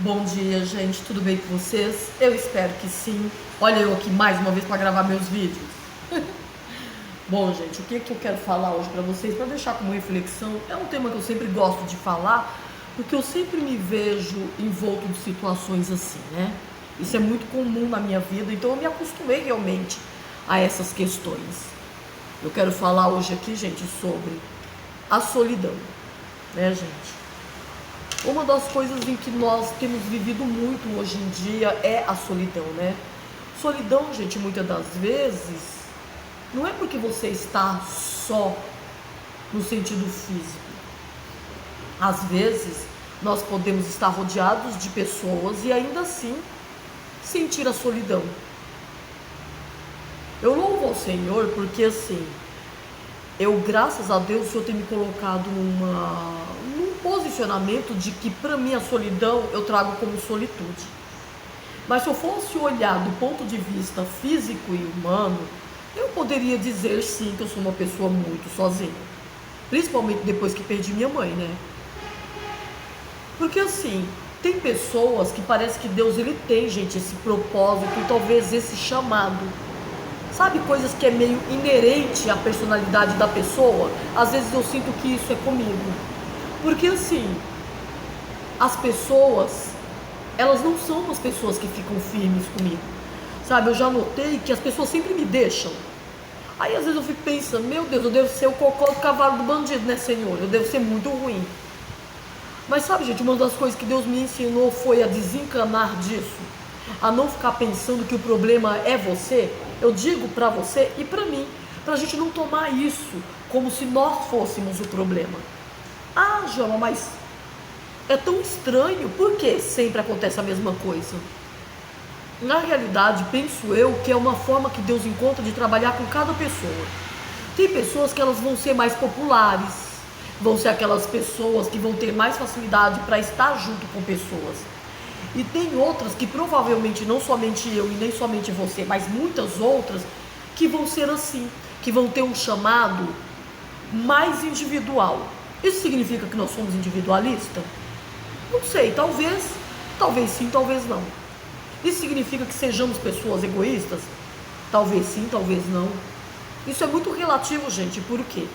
Bom dia, gente, tudo bem com vocês? Eu espero que sim. Olha eu aqui mais uma vez para gravar meus vídeos. Bom, gente, o que eu quero falar hoje para vocês, para deixar como reflexão, é um tema que eu sempre gosto de falar, porque eu sempre me vejo envolto de situações assim, né? Isso é muito comum na minha vida, então eu me acostumei realmente a essas questões. Eu quero falar hoje aqui, gente, sobre a solidão, né, gente? Uma das coisas em que nós temos vivido muito hoje em dia é a solidão, né? Solidão, gente, muitas das vezes, não é porque você está só no sentido físico. Às vezes, nós podemos estar rodeados de pessoas e ainda assim sentir a solidão. Eu louvo ao Senhor porque assim, graças a Deus, o Senhor tem me colocado num posicionamento de que para mim a solidão eu trago como solitude. Mas se eu fosse olhar do ponto de vista físico e humano, eu poderia dizer sim que eu sou uma pessoa muito sozinha. Principalmente depois que perdi minha mãe, né? Porque assim, tem pessoas que parece que Deus ele tem, gente, esse propósito e talvez esse chamado. Sabe, coisas que é meio inerente à personalidade da pessoa? Às vezes eu sinto que isso é comigo. Porque assim, as pessoas, elas não são umas pessoas que ficam firmes comigo. Sabe, eu já notei que as pessoas sempre me deixam. Aí às vezes eu fico pensando, meu Deus, eu devo ser o cocô do cavalo do bandido, né, Senhor? Eu devo ser muito ruim. Mas sabe, gente, uma das coisas que Deus me ensinou foi a desencanar disso. A não ficar pensando que o problema é você. Eu digo pra você e pra mim, pra gente não tomar isso como se nós fôssemos o problema. Ah, Jama, mas é tão estranho, por que sempre acontece a mesma coisa? Na realidade, penso eu que é uma forma que Deus encontra de trabalhar com cada pessoa. Tem pessoas que elas vão ser mais populares, vão ser aquelas pessoas que vão ter mais facilidade para estar junto com pessoas. E tem outras que provavelmente não somente eu e nem somente você, mas muitas outras que vão ser assim, que vão ter um chamado mais individual. Isso significa que nós somos individualistas? Não sei, talvez sim, talvez não. Isso significa que sejamos pessoas egoístas? Talvez sim, talvez não. Isso é muito relativo, gente, porque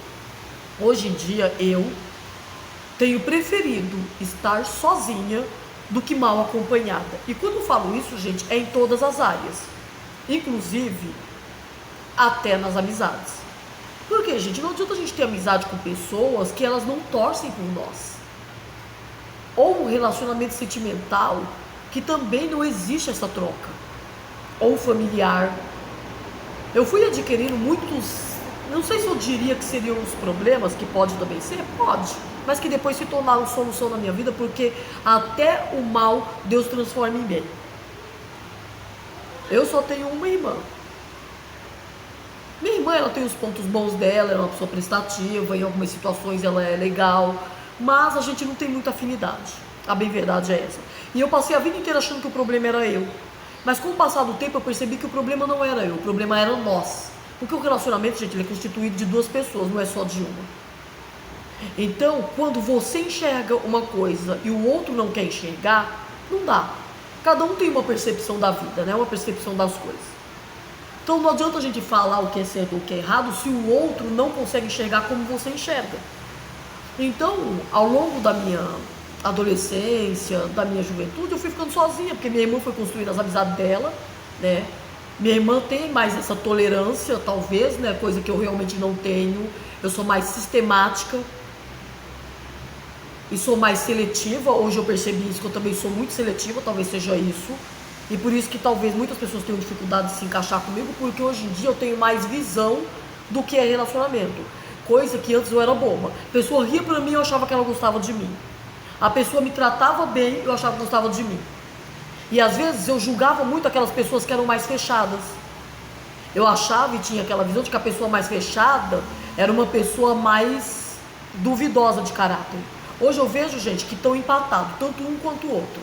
hoje em dia eu tenho preferido estar sozinha do que mal acompanhada. E quando eu falo isso, gente, é em todas as áreas, inclusive até nas amizades. Porque, gente, não adianta a gente ter amizade com pessoas que elas não torcem por nós. Ou um relacionamento sentimental que também não existe essa troca. Ou familiar. Eu fui adquirindo muitos, não sei se eu diria que seriam os problemas, que pode também ser, pode, mas que depois se tornaram solução na minha vida, porque até o mal Deus transforma em bem. Eu só tenho uma irmã. Minha irmã, ela tem os pontos bons dela, ela é uma pessoa prestativa, em algumas situações ela é legal, mas a gente não tem muita afinidade. A bem verdade é essa. E eu passei a vida inteira achando que o problema era eu. Mas com o passar do tempo eu percebi que o problema não era eu, o problema era nós. Porque o relacionamento, gente, ele é constituído de duas pessoas, não é só de uma. Então, quando você enxerga uma coisa e o outro não quer enxergar, não dá. Cada um tem uma percepção da vida, né? Uma percepção das coisas. Então não adianta a gente falar o que é certo ou o que é errado se o outro não consegue enxergar como você enxerga. Então, ao longo da minha adolescência, da minha juventude, eu fui ficando sozinha, porque minha irmã foi construir as amizades dela, né? Minha irmã tem mais essa tolerância, talvez, né? Coisa que eu realmente não tenho. Eu sou mais sistemática e sou mais seletiva. Hoje eu percebi isso, que eu também sou muito seletiva, talvez seja isso. E por isso que talvez muitas pessoas tenham dificuldade de se encaixar comigo, porque hoje em dia eu tenho mais visão do que é relacionamento. Coisa que antes eu era boba. A pessoa ria pra mim e eu achava que ela gostava de mim. A pessoa me tratava bem e eu achava que gostava de mim. E às vezes eu julgava muito aquelas pessoas que eram mais fechadas. Eu achava e tinha aquela visão de que a pessoa mais fechada era uma pessoa mais duvidosa de caráter. Hoje eu vejo, gente, que estão empatados, tanto um quanto o outro.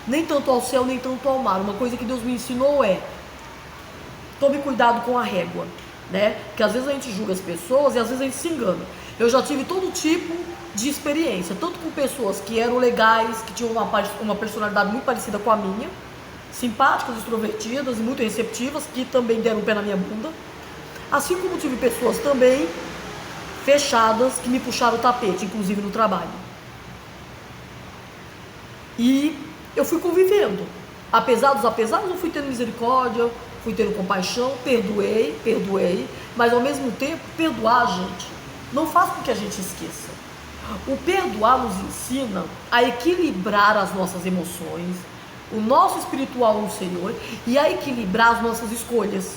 Nem tanto ao céu, nem tanto ao mar. Uma coisa que Deus me ensinou é: tome cuidado com a régua, né? Porque às vezes a gente julga as pessoas e às vezes a gente se engana. Eu já tive todo tipo de experiência, tanto com pessoas que eram legais, que tinham uma personalidade muito parecida com a minha, simpáticas, extrovertidas e muito receptivas, que também deram o pé na minha bunda. Assim como tive pessoas também fechadas que me puxaram o tapete, inclusive no trabalho. E eu fui convivendo. Apesar dos apesares, eu fui tendo misericórdia, fui tendo compaixão, perdoei, mas ao mesmo tempo, perdoar, gente, não faz com que a gente esqueça. O perdoar nos ensina a equilibrar as nossas emoções, o nosso espiritual no Senhor e a equilibrar as nossas escolhas.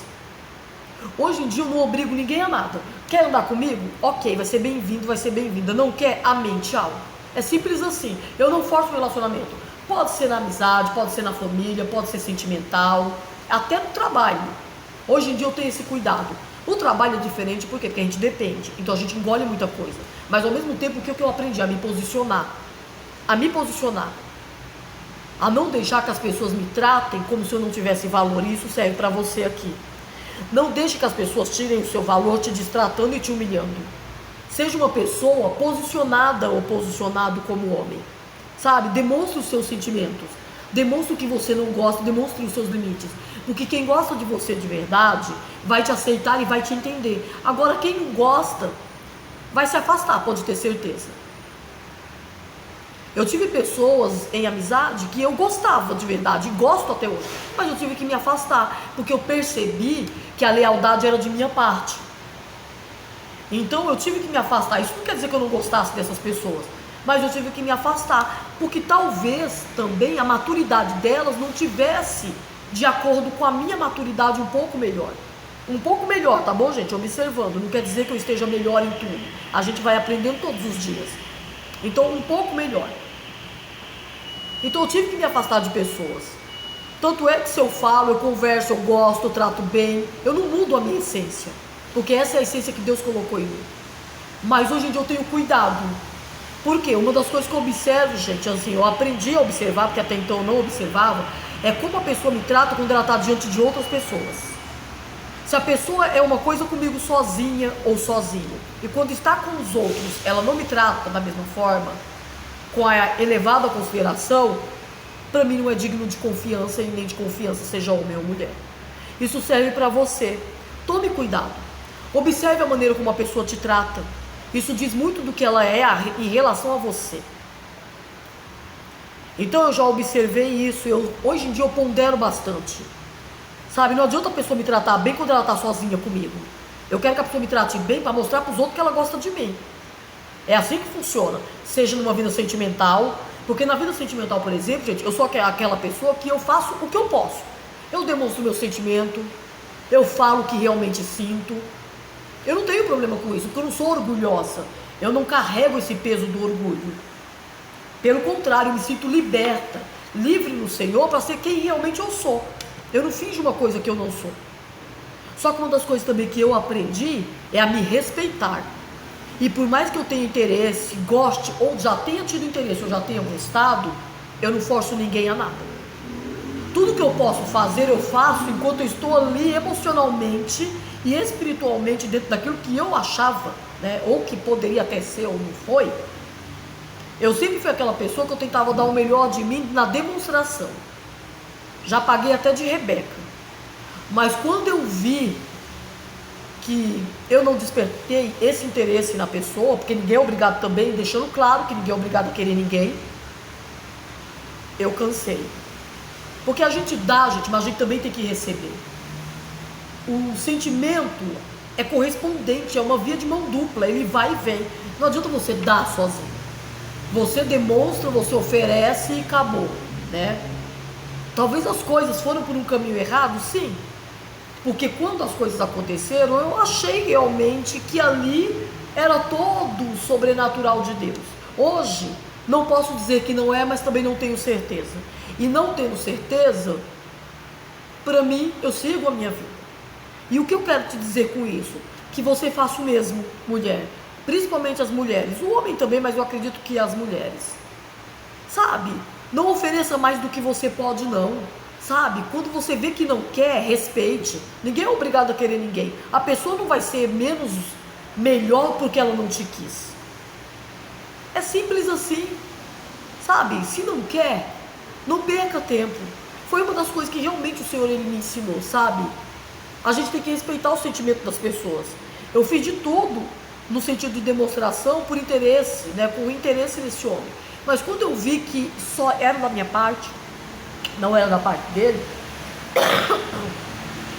Hoje em dia eu não obrigo ninguém a nada. Quer andar comigo? Ok, vai ser bem-vindo, vai ser bem-vinda. Não quer? Amém, tchau. É simples assim. Eu não forço o relacionamento. Pode ser na amizade, pode ser na família, pode ser sentimental, até no trabalho. Hoje em dia eu tenho esse cuidado. O trabalho é diferente, por quê? Porque a gente depende. Então a gente engole muita coisa. Mas ao mesmo tempo, o que eu aprendi? A me posicionar. A me posicionar. A não deixar que as pessoas me tratem como se eu não tivesse valor. E isso serve para você aqui. Não deixe que as pessoas tirem o seu valor te destratando e te humilhando. Seja uma pessoa posicionada ou posicionado como homem. Sabe? Demonstre os seus sentimentos. Demonstre o que você não gosta, demonstre os seus limites. Porque quem gosta de você de verdade vai te aceitar e vai te entender. Agora quem não gosta vai se afastar, pode ter certeza. Eu tive pessoas em amizade que eu gostava de verdade, e gosto até hoje, mas eu tive que me afastar, porque eu percebi que a lealdade era de minha parte. Então eu tive que me afastar. Isso não quer dizer que eu não gostasse dessas pessoas, mas eu tive que me afastar, porque talvez também a maturidade delas não tivesse de acordo com a minha maturidade um pouco melhor. Um pouco melhor, tá bom, gente? Observando, não quer dizer que eu esteja melhor em tudo. A gente vai aprendendo todos os dias. Então, um pouco melhor. Então, eu tive que me afastar de pessoas. Tanto é que se eu falo, eu converso, eu gosto, eu trato bem, eu não mudo a minha essência, porque essa é a essência que Deus colocou em mim. Mas hoje em dia eu tenho cuidado. Por quê? Uma das coisas que eu observo, gente, assim, eu aprendi a observar, porque até então eu não observava, é como a pessoa me trata quando ela está diante de outras pessoas. Se a pessoa é uma coisa comigo sozinha ou sozinho, e quando está com os outros, ela não me trata da mesma forma, com a elevada consideração, para mim não é digno de confiança e nem de confiança, seja homem ou mulher. Isso serve para você. Tome cuidado. Observe a maneira como a pessoa te trata. Isso diz muito do que ela é em relação a você. Então eu já observei isso. Hoje em dia eu pondero bastante. Sabe, não adianta a pessoa me tratar bem quando ela está sozinha comigo. Eu quero que a pessoa me trate bem para mostrar para os outros que ela gosta de mim. É assim que funciona. Seja numa vida sentimental. Porque na vida sentimental, por exemplo, gente, eu sou aquela pessoa que eu faço o que eu posso. Eu demonstro meu sentimento. Eu falo o que realmente sinto. Eu não tenho problema com isso, porque eu não sou orgulhosa. Eu não carrego esse peso do orgulho. Pelo contrário, eu me sinto liberta, livre no Senhor para ser quem realmente eu sou. Eu não finjo uma coisa que eu não sou. Só que uma das coisas também que eu aprendi é a me respeitar. E por mais que eu tenha interesse, goste, ou já tenha tido interesse, ou já tenha gostado, eu não forço ninguém a nada. Tudo que eu posso fazer, eu faço enquanto eu estou ali emocionalmente e espiritualmente dentro daquilo que eu achava, né, ou que poderia até ser ou não foi. Eu sempre fui aquela pessoa que eu tentava dar o melhor de mim na demonstração. Já paguei até de Rebeca. Mas quando eu vi que eu não despertei esse interesse na pessoa, porque ninguém é obrigado também, deixando claro que ninguém é obrigado a querer ninguém, eu cansei. Porque a gente dá, gente, mas a gente também tem que receber. O sentimento é correspondente, é uma via de mão dupla, ele vai e vem. Não adianta você dar sozinho. Você demonstra, você oferece e acabou, né? Talvez as coisas foram por um caminho errado, sim. Porque quando as coisas aconteceram, eu achei realmente que ali era todo o sobrenatural de Deus. Hoje, não posso dizer que não é, mas também não tenho certeza. E não tendo certeza, para mim, eu sigo a minha vida. E o que eu quero te dizer com isso? Que você faça o mesmo, mulher. Principalmente as mulheres. O homem também, mas eu acredito que as mulheres. Sabe? Não ofereça mais do que você pode, não. Sabe? Quando você vê que não quer, respeite. Ninguém é obrigado a querer ninguém. A pessoa não vai ser menos melhor porque ela não te quis. É simples assim, sabe? Se não quer, não perca tempo. Foi uma das coisas que realmente o Senhor ele me ensinou, sabe? A gente tem que respeitar o sentimento das pessoas. Eu fiz de tudo no sentido de demonstração por interesse, né? Com interesse nesse homem. Mas quando eu vi que só era da minha parte, não era da parte dele,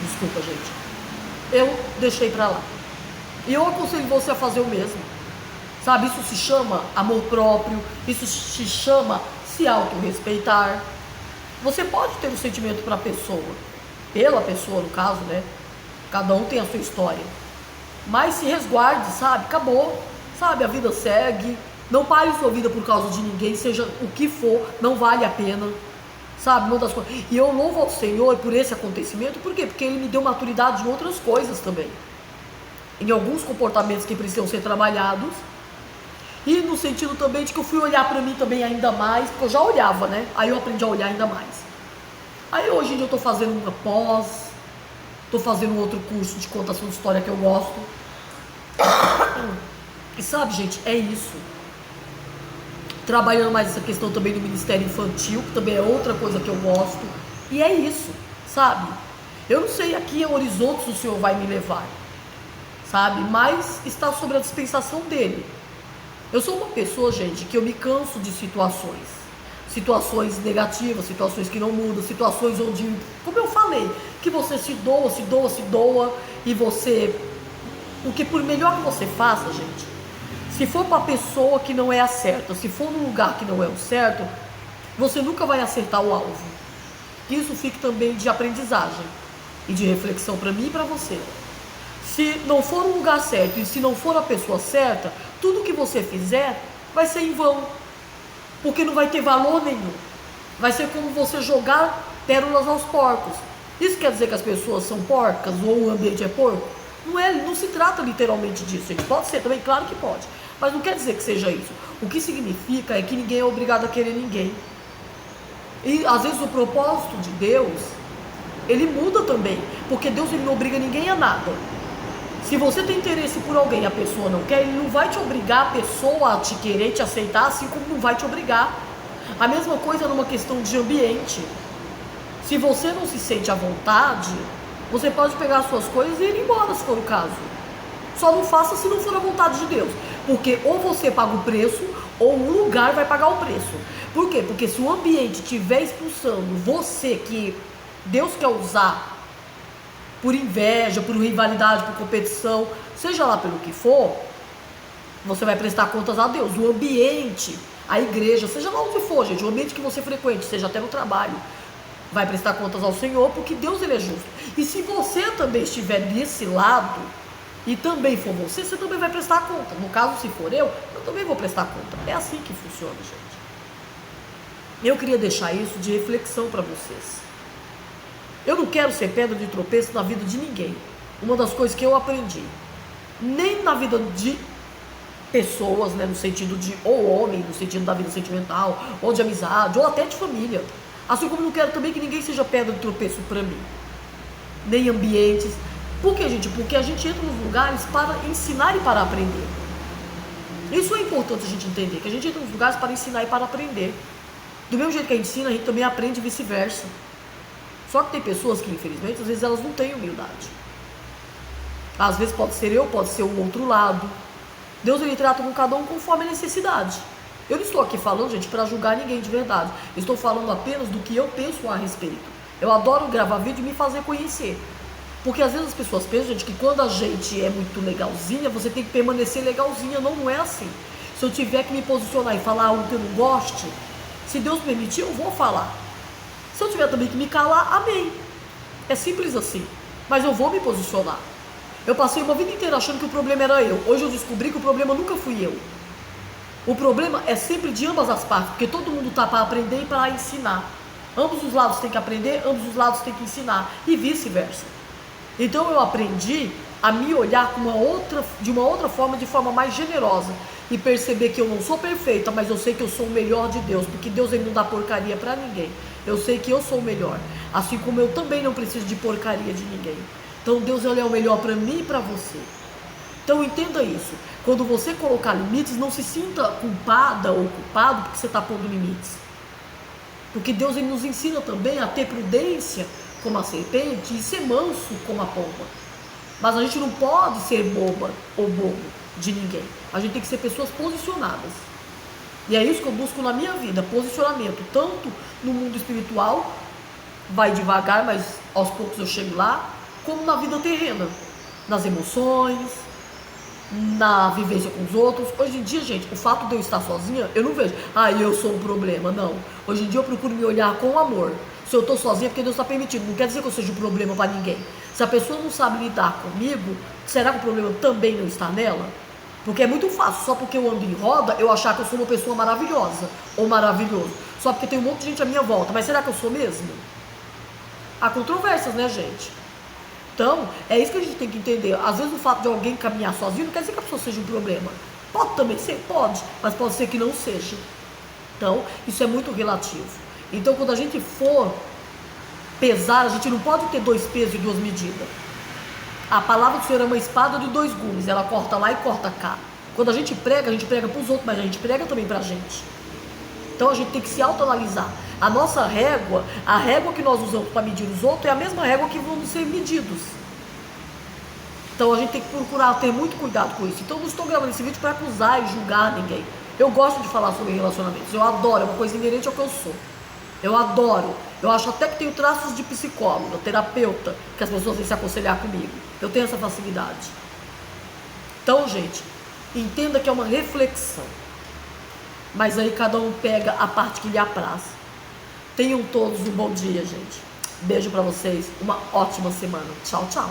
desculpa, gente, eu deixei pra lá. E eu aconselho você a fazer o mesmo, sabe? Isso se chama amor próprio, isso se chama se autorrespeitar. Você pode ter um sentimento pela pessoa no caso, né? Cada um tem a sua história, mas se resguarde, sabe? Acabou, sabe? A vida segue. Não pare sua vida por causa de ninguém, seja o que for, não vale a pena, sabe? Uma das coisas. E eu louvo ao Senhor por esse acontecimento, por quê? Porque Ele me deu maturidade em outras coisas também, em alguns comportamentos que precisam ser trabalhados, e no sentido também de que eu fui olhar pra mim também ainda mais, porque eu já olhava, né? Aí eu aprendi a olhar ainda mais. Aí hoje em dia eu tô fazendo uma pós, tô fazendo outro curso de contação de história que eu gosto. E sabe, gente, é isso. Trabalhando mais essa questão também do Ministério Infantil, que também é outra coisa que eu gosto. E é isso, sabe? Eu não sei a que horizontes o Senhor vai me levar, sabe? Mas está sobre a dispensação dele. Eu sou uma pessoa, gente, que eu me canso de situações negativas, situações que não mudam, situações onde, como eu falei, que você se doa, e você, o que por melhor que você faça, gente, se for para a pessoa que não é a certa, se for num lugar que não é o certo, você nunca vai acertar o alvo. Isso fica também de aprendizagem e de reflexão para mim e para você. Se não for no lugar certo e se não for a pessoa certa, tudo que você fizer vai ser em vão, porque não vai ter valor nenhum. Vai ser como você jogar pérolas aos porcos. Isso quer dizer que as pessoas são porcas ou o ambiente é porco? Não é, não se trata literalmente disso, gente. Pode ser também, claro que pode, mas não quer dizer que seja isso. O que significa é que ninguém é obrigado a querer ninguém. E às vezes o propósito de Deus, ele muda também, porque Deus ele não obriga ninguém a nada. Se você tem interesse por alguém e a pessoa não quer, ele não vai te obrigar a pessoa a te querer, te aceitar, assim como não vai te obrigar. A mesma coisa numa questão de ambiente. Se você não se sente à vontade, você pode pegar as suas coisas e ir embora, se for o caso. Só não faça se não for a vontade de Deus, porque ou você paga o preço, ou o lugar vai pagar o preço. Por quê? Porque se o ambiente estiver expulsando você, que Deus quer usar por inveja, por rivalidade, por competição, seja lá pelo que for, você vai prestar contas a Deus. O ambiente, a igreja, seja lá onde for, gente, o ambiente que você frequente, seja até no trabalho, vai prestar contas ao Senhor, porque Deus ele é justo. E se você também estiver desse lado, e também for você, você também vai prestar conta. No caso, se for eu também vou prestar conta. É assim que funciona, gente. Eu queria deixar isso de reflexão para vocês. Eu não quero ser pedra de tropeço na vida de ninguém. Uma das coisas que eu aprendi, nem na vida de pessoas, né, no sentido de ou homem, no sentido da vida sentimental, ou de amizade, ou até de família. Assim como não quero também que ninguém seja pedra de tropeço para mim, nem ambientes. Por quê, gente? Porque a gente entra nos lugares para ensinar e para aprender. Isso é importante a gente entender, que a gente entra nos lugares para ensinar e para aprender. Do mesmo jeito que a gente ensina, a gente também aprende e vice-versa. Só que tem pessoas que, infelizmente, às vezes elas não têm humildade. Às vezes pode ser eu, pode ser um outro lado. Deus ele trata com cada um conforme a necessidade. Eu não estou aqui falando, gente, para julgar ninguém de verdade. Eu estou falando apenas do que eu penso a respeito. Eu adoro gravar vídeo e me fazer conhecer. Porque às vezes as pessoas pensam, gente, que quando a gente é muito legalzinha, você tem que permanecer legalzinha. Não, não é assim. Se eu tiver que me posicionar e falar algo que eu não goste, se Deus permitir, eu vou falar. Se eu tiver também que me calar, amém. É simples assim. Mas eu vou me posicionar. Eu passei uma vida inteira achando que o problema era eu. Hoje eu descobri que o problema nunca fui eu. O problema é sempre de ambas as partes, porque todo mundo está para aprender e para ensinar. Ambos os lados têm que aprender, ambos os lados têm que ensinar. E vice-versa. Então eu aprendi a me olhar de uma outra forma, de forma mais generosa. E perceber que eu não sou perfeita, mas eu sei que eu sou o melhor de Deus. Porque Deus ele não dá porcaria para ninguém. Eu sei que eu sou o melhor. Assim como eu também não preciso de porcaria de ninguém. Então Deus ele é o melhor para mim e para você. Então entenda isso. Quando você colocar limites, não se sinta culpada ou culpado porque você está pondo limites. Porque Deus ele nos ensina também a ter prudência como a serpente e ser manso como a pomba. Mas a gente não pode ser boba ou bobo de ninguém. A gente tem que ser pessoas posicionadas. E é isso que eu busco na minha vida, posicionamento, tanto no mundo espiritual, vai devagar, mas aos poucos eu chego lá, como na vida terrena, nas emoções, na vivência com os outros. Hoje em dia, gente, o fato de eu estar sozinha, eu não vejo, eu sou um problema, não. Hoje em dia eu procuro me olhar com amor. Se eu estou sozinha é porque Deus está permitindo, não quer dizer que eu seja um problema para ninguém. Se a pessoa não sabe lidar comigo, será que o problema também não está nela? Porque é muito fácil, só porque eu ando em roda, eu achar que eu sou uma pessoa maravilhosa ou maravilhoso. Só porque tem um monte de gente à minha volta. Mas será que eu sou mesmo? Há controvérsias, né, gente? Então, é isso que a gente tem que entender. Às vezes o fato de alguém caminhar sozinho não quer dizer que a pessoa seja um problema. Pode também ser? Pode. Mas pode ser que não seja. Então, isso é muito relativo. Então, quando a gente for pesar, a gente não pode ter 2 pesos e 2 medidas. A palavra do Senhor é uma espada de 2 gumes, ela corta lá e corta cá. Quando a gente prega para os outros, mas a gente prega também para a gente. Então a gente tem que se autoanalisar. A nossa régua, a régua que nós usamos para medir os outros é a mesma régua que vamos ser medidos. Então a gente tem que procurar ter muito cuidado com isso. Então eu não estou gravando esse vídeo para acusar e julgar ninguém. Eu gosto de falar sobre relacionamentos, eu adoro, é uma coisa inerente ao que eu sou. Eu adoro. Eu acho até que tenho traços de psicóloga, terapeuta, que as pessoas vêm se aconselhar comigo. Eu tenho essa facilidade. Então, gente, entenda que é uma reflexão. Mas aí cada um pega a parte que lhe apraz. Tenham todos um bom dia, gente. Beijo pra vocês. Uma ótima semana. Tchau, tchau.